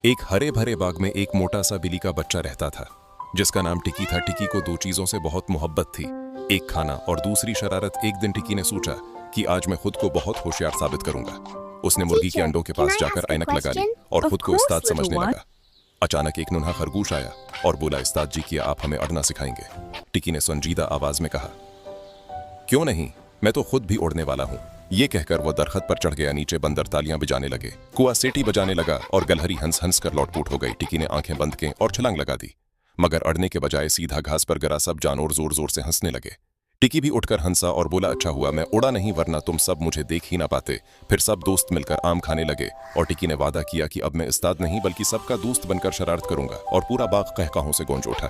एक हरे भरे बाग में एक मोटा सा बिल्ली का बच्चा रहता था जिसका नाम टिकी था। टिकी को दो चीजों से बहुत मोहब्बत थी, एक खाना और दूसरी शरारत। एक दिन टिकी ने सोचा कि आज मैं खुद को बहुत होशियार साबित करूंगा। उसने मुर्गी के अंडों के पास जाकर ऐनक लगा ली और खुद को उस्ताद समझने लगा। अचानक एक नन्हा खरगोश आया और बोला, उस्ताद जी, क्या आप हमें उड़ना सिखाएंगे? टिकी ने संजीदा आवाज में कहा, क्यों नहीं, मैं तो खुद भी उड़ने वाला हूँ। ये कहकर वो दरख्त पर चढ़ गया। नीचे बंदर तालियां बजाने लगे, कुआ सीटी बजाने लगा और गलहरी हंस हंस कर लौटपुट हो गई। टिकी ने आंखें बंद की और छलांग लगा दी, मगर अड़ने के बजाय सीधा घास पर गिरा। सब जानवर जोर जोर से हंसने लगे। टिकी भी उठकर हंसा और बोला, अच्छा हुआ मैं उड़ा नहीं, वरना तुम सब मुझे देख ही ना पाते। फिर सब दोस्त मिलकर आम खाने लगे और टिकी ने वादा किया कि अब मैं उस्ताद नहीं बल्कि सबका दोस्त बनकर शरारत करूंगा। और पूरा बाग कहकाहों से गूंज उठा।